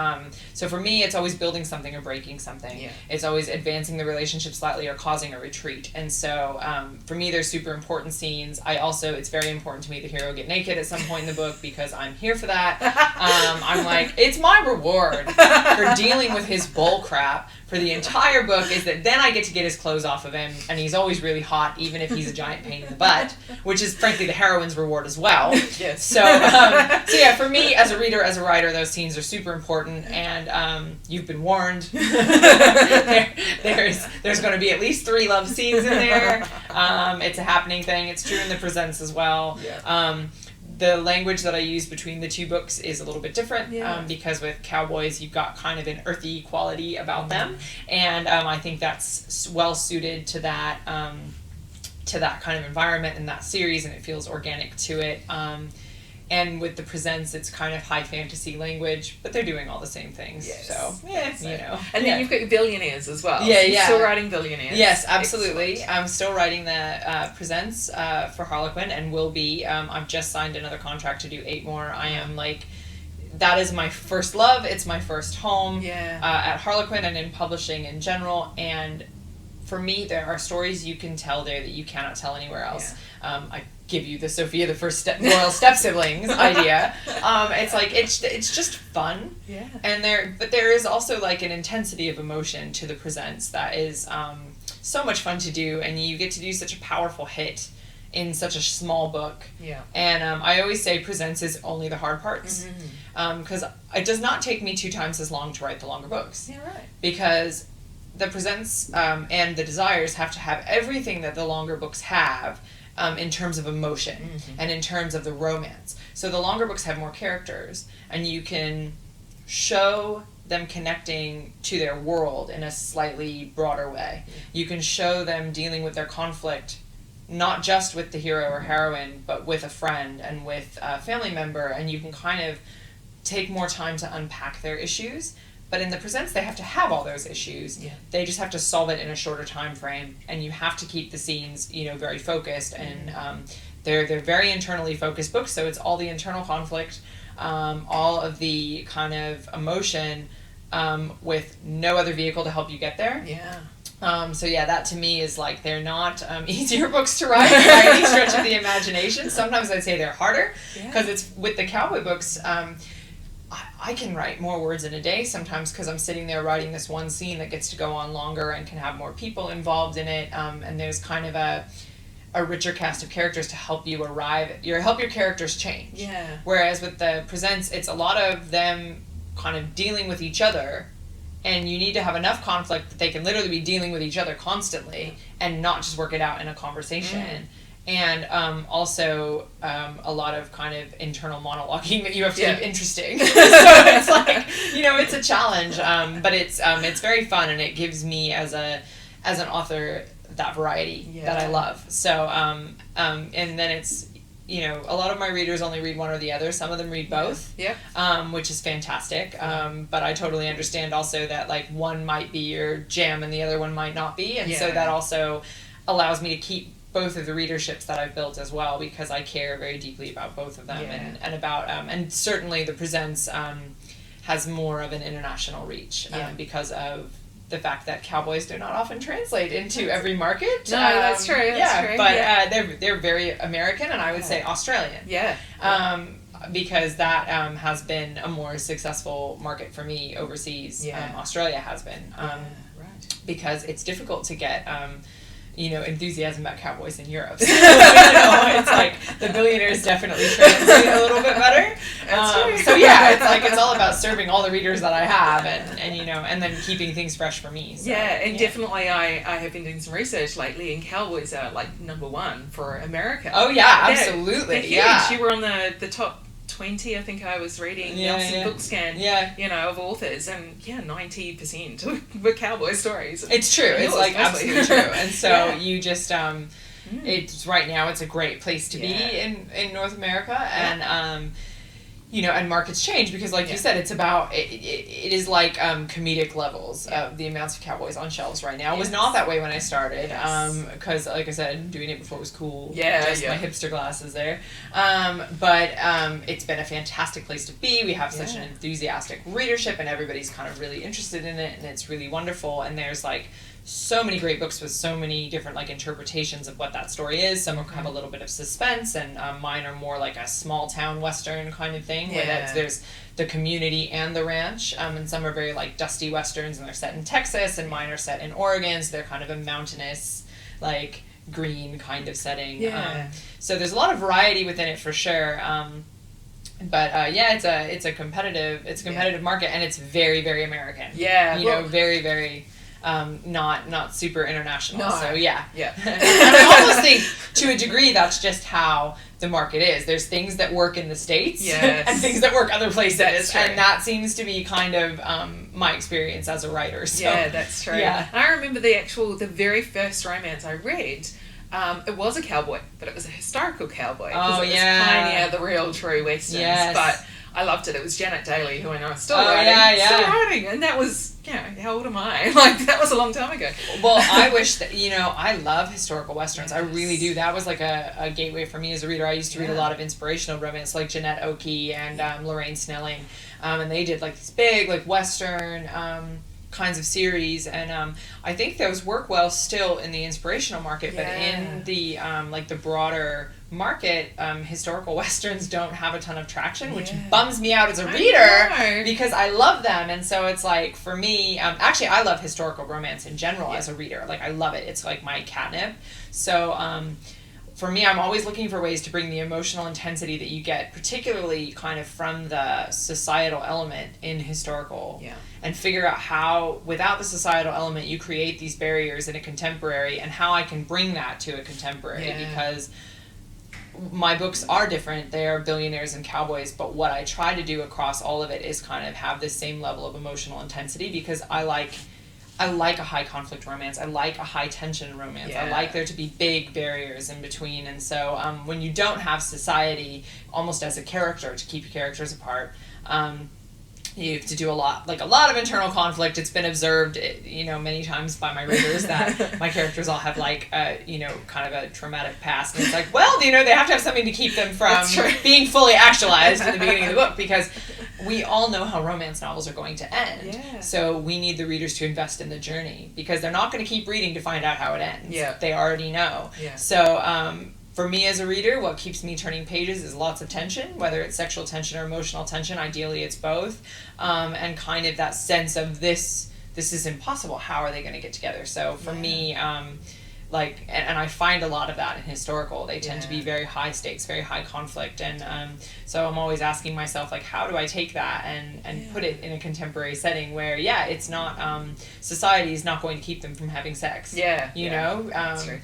so for me, it's always building something or breaking something. Yeah. It's always advancing the relationship slightly or causing a retreat. And so for me, there's super important scenes. It's very important to me the hero get naked at some point in the book, because I'm here for that. I'm like, it's my reward for dealing with his bull crap for the entire book, is that then I get to get his clothes off of him, and he's always really hot, even if he's a giant pain in the butt, which is frankly the heroine's reward as well. Yes. So yeah, for me as a reader, as a writer, those scenes are super important, and you've been warned. There's going to be at least 3 love scenes in there. It's a happening thing. It's true in the Presents as well. Yeah. The language that I use between the 2 books is a little bit different, because with Cowboys, you've got kind of an earthy quality about them, and I think that's well suited to that kind of environment in that series, and it feels organic to it. And with the Presents, it's kind of high fantasy language, but they're doing all the same things. Yes. So, And then you've got your billionaires as well. Yeah, so you're still writing billionaires. Yes, absolutely. Excellent. I'm still writing the Presents for Harlequin, and will be. I've just signed another contract to do 8 more. I am that is my first love. It's my first home at Harlequin and in publishing in general. And for me, there are stories you can tell there that you cannot tell anywhere else. Yeah. I give you the Sophia the First Royal Step Siblings idea. It's just fun. Yeah. And there is also an intensity of emotion to the Presents that is so much fun to do, and you get to do such a powerful hit in such a small book. Yeah. And I always say Presents is only the hard parts. Because it does not take me 2 times as long to write the longer books. Yeah, right. Because the Presents and the Desires have to have everything that the longer books have, in terms of emotion and in terms of the romance. So the longer books have more characters, and you can show them connecting to their world in a slightly broader way. You can show them dealing with their conflict, not just with the hero or heroine, but with a friend and with a family member, and you can kind of take more time to unpack their issues. But in the Presents, they have to have all those issues. Yeah. They just have to solve it in a shorter time frame, and you have to keep the scenes, very focused. And they're very internally focused books, so it's all the internal conflict, all of the kind of emotion, with no other vehicle to help you get there. Yeah. So yeah, that to me is like, they're not easier books to write by any stretch of the imagination. Sometimes I'd say they're harder, because it's with the cowboy books. I can write more words in a day sometimes, because I'm sitting there writing this one scene that gets to go on longer and can have more people involved in it, and there's kind of a richer cast of characters to help you help your characters change. Yeah. Whereas with the presents, it's a lot of them kind of dealing with each other, and you need to have enough conflict that they can literally be dealing with each other constantly and not just work it out in a conversation. And also a lot of kind of internal monologuing that you have to keep interesting. So it's like, it's a challenge, but it's very fun, and it gives me as an author that variety that I love. So and then it's, a lot of my readers only read one or the other. Some of them read both, which is fantastic. But I totally understand also that like one might be your jam and the other one might not be, and so that also allows me to keep both of the readerships that I've built as well, because I care very deeply about both of them, and about and certainly the Presents has more of an international reach because of the fact that cowboys do not often translate into every market. No, that's true. That's true. But they're very American, and I would say Australian. Because that has been a more successful market for me overseas. Australia has been. Because it's difficult to get enthusiasm about cowboys in Europe. So, it's like the billionaires definitely translate a little bit better. So yeah, it's like, it's all about serving all the readers that I have, and then keeping things fresh for me. So, definitely I have been doing some research lately, and cowboys are like number one for America. Oh yeah, absolutely. They're huge. You were on the top 20, I think I was reading, Nelson Bookscan, of authors, and 90% were cowboy stories. It's true. It's like absolutely true. And so you just, it's right now, it's a great place to be in North America, and and markets change, because like you said, it's about, it is like comedic levels of the amounts of cowboys on shelves right now. It was not that way when I started, because like I said, doing it before was cool. My hipster glasses there. But it's been a fantastic place to be. We have such an enthusiastic readership, and everybody's kind of really interested in it, and it's really wonderful. And there's like so many great books with so many different like interpretations of what that story is. Some have a little bit of suspense, and mine are more like a small town western kind of thing, where there's the community and the ranch, and some are very like dusty westerns, and they're set in Texas, and mine are set in Oregon, so they're kind of a mountainous, like green kind of setting. So there's a lot of variety within it for sure. But it's a competitive market, and it's very, very American. Very, very not super international. No. So and I almost think to a degree that's just how the market is. There's things that work in the States and things that work other places, and that seems to be kind of my experience as a writer. So, that's true. I remember the very first romance I read. It was a cowboy, but it was a historical cowboy. Oh, it was pioneer of the real true westerns. But I loved it. It was Janet Daly, who I know is still writing. Still writing. And that was, how old am I? Like, that was a long time ago. Well, I wish that, I love historical westerns. I really do. That was like a gateway for me as a reader. I used to read a lot of inspirational romance, like Jeanette Oakey and Lorraine Snelling. And they did like these big, like western kinds of series, and I think those work well still in the inspirational market, but in the like the broader market, historical westerns don't have a ton of traction, which bums me out as a reader, because I love them. And so it's like, for me, actually I love historical romance in general as a reader. Like, I love it. It's like my catnip. So for me, I'm always looking for ways to bring the emotional intensity that you get, particularly kind of from the societal element in historical, and figure out how, without the societal element, you create these barriers in a contemporary, and how I can bring that to a contemporary, because my books are different. They are billionaires and cowboys, but what I try to do across all of it is kind of have this same level of emotional intensity, because I like a high conflict romance. I like a high tension romance. I like there to be big barriers in between. And so when you don't have society almost as a character to keep your characters apart, you have to do a lot of internal conflict. It's been observed, many times by my readers that my characters all have like, kind of a traumatic past. And it's like, well, they have to have something to keep them from being fully actualized in the beginning of the book, because we all know how romance novels are going to end. Yeah. So we need the readers to invest in the journey, because they're not going to keep reading to find out how it ends. Yeah. They already know. Yeah. So for me as a reader, what keeps me turning pages is lots of tension, whether it's sexual tension or emotional tension. Ideally, it's both. And kind of that sense of this is impossible. How are they going to get together? So for me, and I find a lot of that in historical. They tend to be very high stakes, very high conflict, and so I'm always asking myself, like, how do I take that and put it in a contemporary setting where, it's not, society is not going to keep them from having sex. You know? That's right.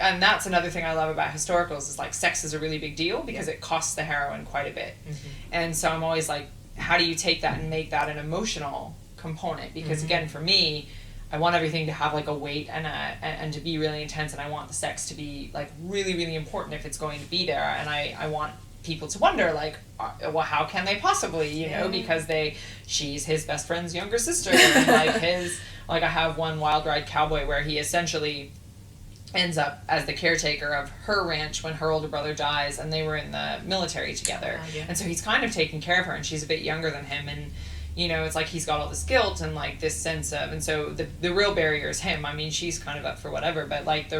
And that's another thing I love about historicals is, like, sex is a really big deal because it costs the heroine quite a bit. Mm-hmm. And so I'm always like, how do you take that and make that an emotional component? Because again, for me, I want everything to have like a weight and to be really intense, and I want the sex to be like really, really important if it's going to be there, and I want people to wonder, like, well, how can they possibly, you know, because she's his best friend's younger sister, and like I have one Wild Ride Cowboy where he essentially ends up as the caretaker of her ranch when her older brother dies, and they were in the military together, and so he's kind of taking care of her, and she's a bit younger than him, and you know, it's like he's got all this guilt and like this sense of, and so the real barrier is him. I mean, she's kind of up for whatever, but like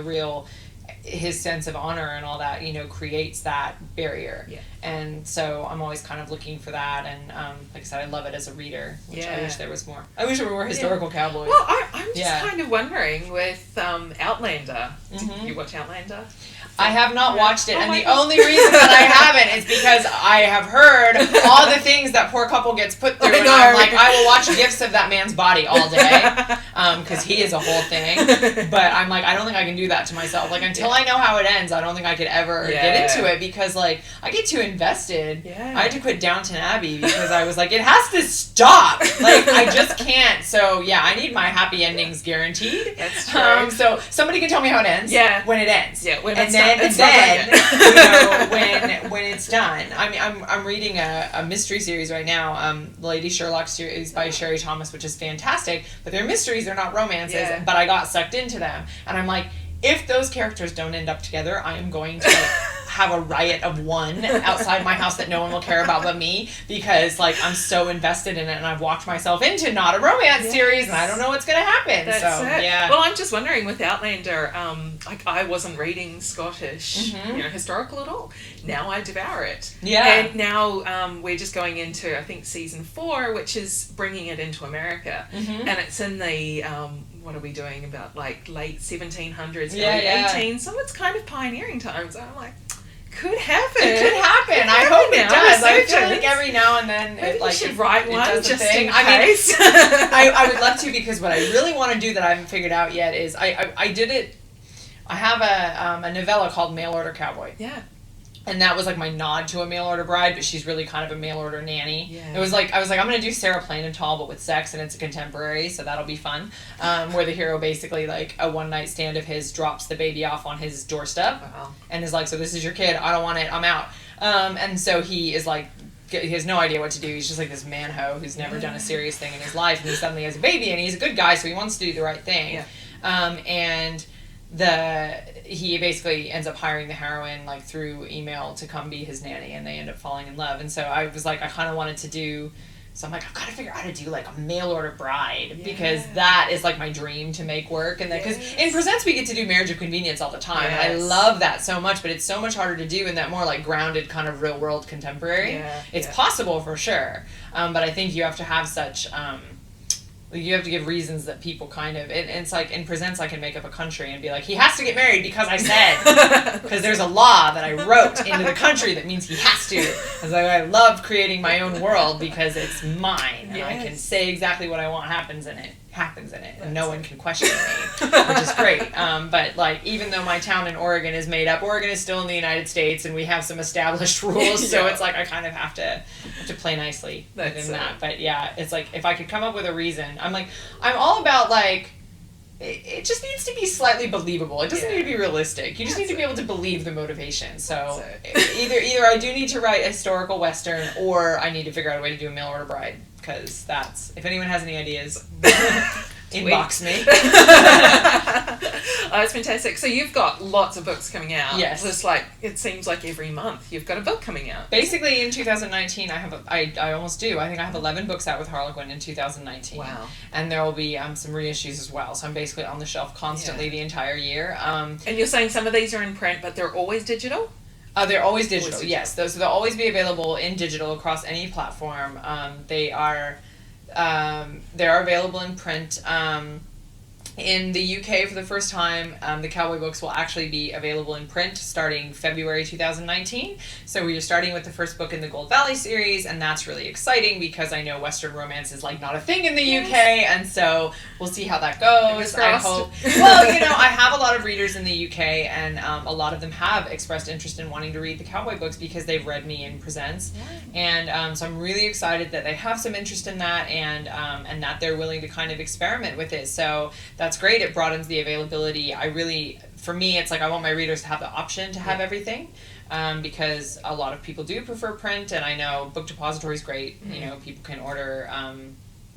his sense of honor and all that, you know, creates that barrier. Yeah. And so I'm always kind of looking for that, and like I said, I love it as a reader, which I wish there was more. I wish there were more historical cowboys. Well, I'm just kind of wondering with Outlander. Did you watch Outlander? I have not watched it, and the only reason that I haven't is because I have heard all the things that poor couple gets put through, and I'm like, I will watch GIFs of that man's body all day, because he is a whole thing, but I'm like, I don't think I can do that to myself. Like, until I know how it ends, I don't think I could ever get into it, because, like, I get too invested. I had to quit Downton Abbey because I was like, it has to stop. Like, I just can't. So, I need my happy endings guaranteed. That's true. So, somebody can tell me how it ends when it ends. When and it's then, done. you know, when it's done. I mean, I'm reading a mystery series right now, Lady Sherlock series by Sherry Thomas, which is fantastic, but they're mysteries, they're not romances, but I got sucked into them, and I'm like, if those characters don't end up together, I am going to have a riot of one outside my house that no one will care about but me, because like I'm so invested in it, and I've walked myself into not a romance series, and I don't know what's going to happen. That's so it. yeah. Well, I'm just wondering with Outlander, like I wasn't reading Scottish, you know, historical at all. Now I devour it. Yeah. And now we're just going into, I think, season 4, which is bringing it into America, and it's in the what are we doing, about like late 1700s, early 18s, so it's kind of pioneering times. I'm like, could happen. It could happen. I hope it does. I feel like every now and then maybe it like you should write one just in case. I would love to, because what I really want to do that I haven't figured out yet is I did it. I have a novella called Mail Order Cowboy. Yeah. And that was like my nod to a mail order bride, but she's really kind of a mail order nanny. Yeah. It was like, I was like, I'm going to do Sarah Plain and Tall, but with sex, and it's a contemporary, so that'll be fun. Where the hero basically, like, a one night stand of his drops the baby off on his doorstep. Wow. And is like, so this is your kid, I don't want it, I'm out. And so he is like, he has no idea what to do. He's just like this man-ho who's never done a serious thing in his life, and he suddenly has a baby, and he's a good guy, so he wants to do the right thing. Yeah. And he basically ends up hiring the heroine like through email to come be his nanny, and they end up falling in love. And so I was like, I kind of wanted to do, so I'm like, I've got to figure out how to do like a mail order bride, because that is like my dream to make work. And because in Presents we get to do Marriage of Convenience all the time, and I love that so much, but it's so much harder to do in that more like grounded kind of real world contemporary. It's possible for sure, but I think you have to have such you have to give reasons that people kind of, and it's like in Presents I can make up a country and be like, he has to get married because I said, because there's a law that I wrote into the country that means he has to. And so I love creating my own world because it's mine, and I can say exactly what I want happens in it, and no one can question me, which is great. But like, even though my town in Oregon is made up, Oregon is still in the United States, and we have some established rules, so it's like I kind of have to play nicely within that. But yeah, it's like, if I could come up with a reason, I'm all about like, it just needs to be slightly believable. It doesn't need to be realistic. You just need to be able to believe the motivation. So either I do need to write a historical Western, or I need to figure out a way to do a mail order bride, because that's, if anyone has any ideas, inbox me. Oh, it's fantastic. So you've got lots of books coming out. Yes. It's like, it seems like every month you've got a book coming out. Basically, in 2019, I almost do. I think I have 11 books out with Harlequin in 2019. Wow. And there will be some reissues as well. So I'm basically on the shelf constantly the entire year. And you're saying some of these are in print, but they're always digital? They're always digital, yes. So they'll always be available in digital across any platform. They're available in print. In the UK, for the first time, the Cowboy books will actually be available in print starting February 2019. So we are starting with the first book in the Gold Valley series, and that's really exciting because I know Western romance is like not a thing in the UK, and so we'll see how that goes. I hope. Well, I have a lot of readers in the UK, and a lot of them have expressed interest in wanting to read the Cowboy books because they've read me in Presents, and so I'm really excited that they have some interest in that, and that they're willing to kind of experiment with it. So that's great. It broadens the availability. For me, it's like I want my readers to have the option to have everything, because a lot of people do prefer print, and I know Book Depository is great. People can order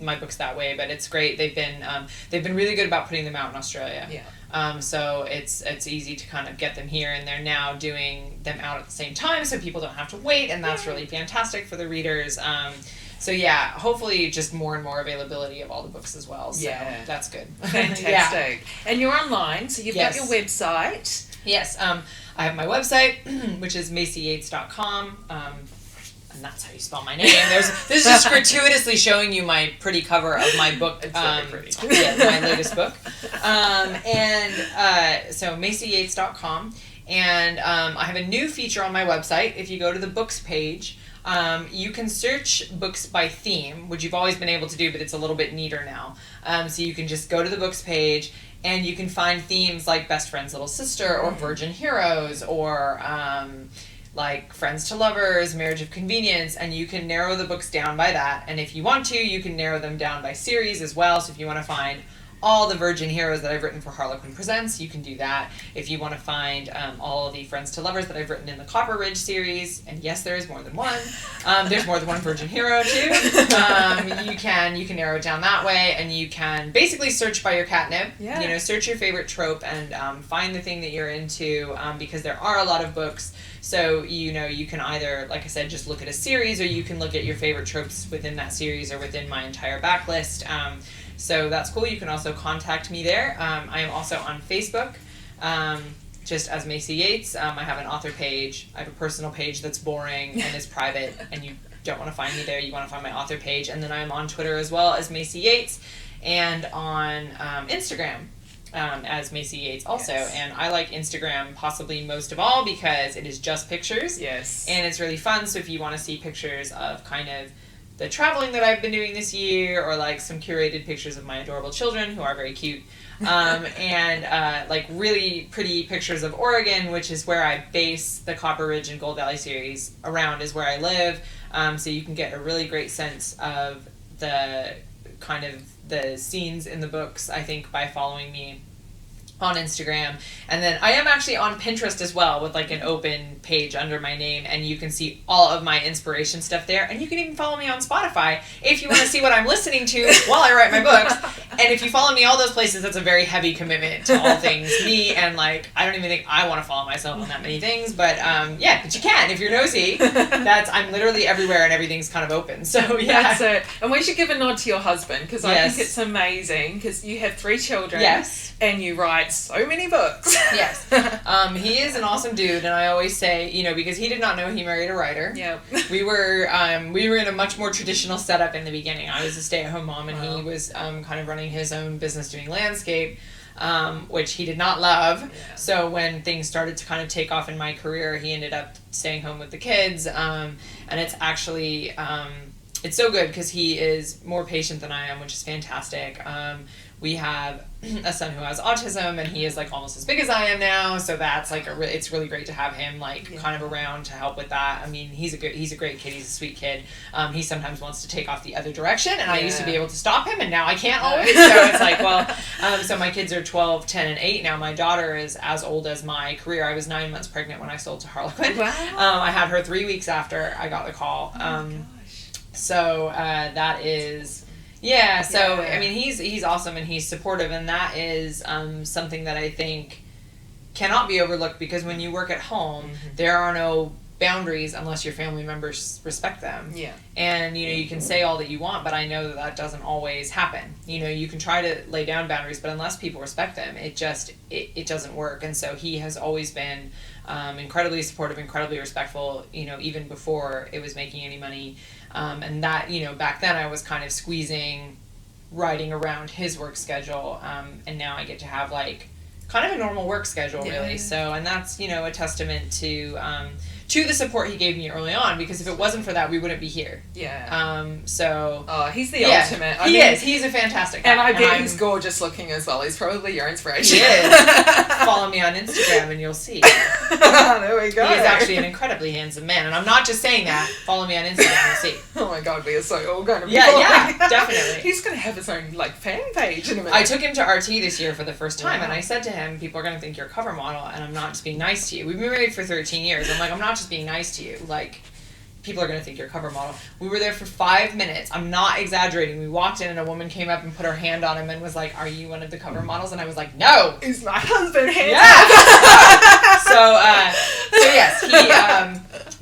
my books that way, but it's great. They've been really good about putting them out in Australia. Yeah. So it's easy to kind of get them here, and they're now doing them out at the same time, so people don't have to wait, and that's really fantastic for the readers. So yeah, hopefully just more and more availability of all the books as well. So that's good. Fantastic. And you're online, so you've got your website. Yes. I have my website, which is MaiseyYates.com. And that's how you spell my name. This is just gratuitously showing you my pretty cover of my book. It's very pretty. My latest book. So MaiseyYates.com. And I have a new feature on my website. If you go to the books page, you can search books by theme, which you've always been able to do, but it's a little bit neater now. So you can just go to the books page, and you can find themes like Best Friend's Little Sister, or Virgin Heroes, or like Friends to Lovers, Marriage of Convenience, and you can narrow the books down by that. And if you want to, you can narrow them down by series as well. So if you want to find all the Virgin Heroes that I've written for Harlequin Presents, you can do that. If you want to find all the Friends to Lovers that I've written in the Copper Ridge series, and yes, there is more than one. There's more than one Virgin Hero too. You can narrow it down that way, and you can basically search by your catnip. Yeah. Search your favorite trope and find the thing that you're into, because there are a lot of books. So you can either, like I said, just look at a series, or you can look at your favorite tropes within that series or within my entire backlist. So that's cool. You can also contact me there. I am also on Facebook, just as Maisey Yates. I have an author page. I have a personal page that's boring and is private, and you don't want to find me there. You want to find my author page. And then I'm on Twitter as well as Maisey Yates, and on Instagram as Maisey Yates also. Yes. And I like Instagram possibly most of all because it is just pictures. Yes. And it's really fun. So if you want to see pictures of kind of the traveling that I've been doing this year, or like some curated pictures of my adorable children who are very cute, and like really pretty pictures of Oregon, which is where I base the Copper Ridge and Gold Valley series around, is where I live. So you can get a really great sense of the kind of the scenes in the books, I think, by following me on Instagram. And then I am actually on Pinterest as well, with like an open page under my name, and you can see all of my inspiration stuff there. And you can even follow me on Spotify if you want to see what I'm listening to while I write my books. And if you follow me all those places, that's a very heavy commitment to all things me, and like I don't even think I want to follow myself on that many things, but but you can if you're nosy. I'm literally everywhere, and everything's kind of open. So yeah, that's it. And we should give a nod to your husband, because I think it's amazing, because you have 3 children. Yes. And you write so many books. Yes. He is an awesome dude, and I always say, because he did not know he married a writer. Yeah. We were in a much more traditional setup in the beginning. I was a stay-at-home mom, and he was kind of running his own business doing landscape, which he did not love. Yeah. So when things started to kind of take off in my career, he ended up staying home with the kids, and it's actually it's so good because he is more patient than I am, which is fantastic. We have a son who has autism, and he is like almost as big as I am now, so that's like it's really great to have him kind of around to help with that. I mean, he's a great kid. He's a sweet kid. He sometimes wants to take off the other direction, and I used to be able to stop him, and now I can't always. So it's like, well, so my kids are 12, 10, and 8 now. My daughter is as old as my career. I was 9 months pregnant when I sold to Harlequin. Wow. I had her 3 weeks after I got the call. So that is. Yeah, so Yeah. I mean, he's awesome and he's supportive, and that is something that I think cannot be overlooked, because when you work at home, there are no boundaries unless your family members respect them. Yeah. And you can say all that you want, but I know that doesn't always happen. You can try to lay down boundaries, but unless people respect them, it doesn't work. And so he has always been incredibly supportive, incredibly respectful, even before it was making any money. And that, back then I was kind of squeezing writing around his work schedule, and now I get to have kind of a normal work schedule, really. So, and that's, a testament to the support he gave me early on, because if it wasn't for that, we wouldn't be here. Yeah. He's the ultimate. He is. He's a fantastic guy. And I bet he's gorgeous looking as well. He's probably your inspiration. He is. Follow me on Instagram and you'll see. There we go. He is actually an incredibly handsome man. And I'm not just saying that. Follow me on Instagram and you'll see. Oh my God, we are so all going to be Yeah, definitely. He's going to have his own fan page in a minute. I took him to RT this year for the first time, and I said to him, people are going to think you're a cover model, and I'm not just being nice to you. We've been married for 13 years. I'm like, I'm not just being nice to you. People are going to think you're a cover model. We were there for 5 minutes. I'm not exaggerating. We walked in and a woman came up and put her hand on him and was like, are you one of the cover models? And I was like, no. Is my husband handsome? Yeah. So yes,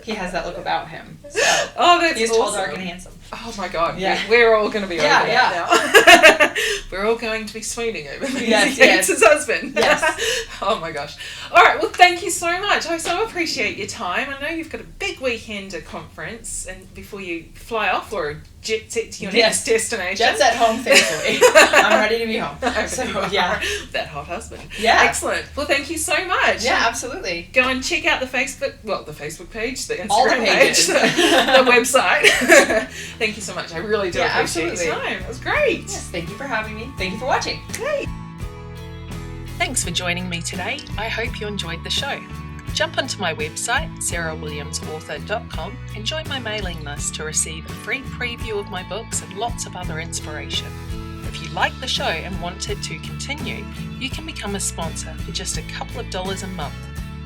he has that look about him. So that's he's awesome. tall, dark, and handsome. Oh my God. Yeah. We're all going to be over that now. We're all going to be swooning over Maisey Yates' husband. Yes. Oh my gosh. All right. Well, thank you so much. I so appreciate your time. I know you've got a big weekend at conference, and before you fly off or jet set to your next destination. Jet set home, thankfully. I'm ready to be home. So, yeah. That hot husband. Yeah. Excellent. Well, thank you so much. Yeah, absolutely. Go and check out the Facebook page, the Instagram all the pages. page, the website. Thank you so much. I really do appreciate your time. It was great. Yes, thank you for having me. Thank you for watching. Great. Thanks for joining me today. I hope you enjoyed the show. Jump onto my website, sarahwilliamsauthor.com, and join my mailing list to receive a free preview of my books and lots of other inspiration. If you like the show and want it to continue, you can become a sponsor for just a couple of dollars a month.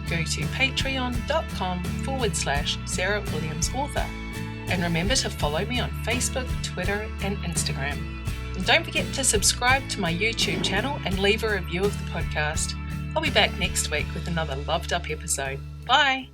Go to patreon.com/sarahwilliamsauthor. And remember to follow me on Facebook, Twitter, and Instagram. And don't forget to subscribe to my YouTube channel and leave a review of the podcast. I'll be back next week with another loved up episode. Bye!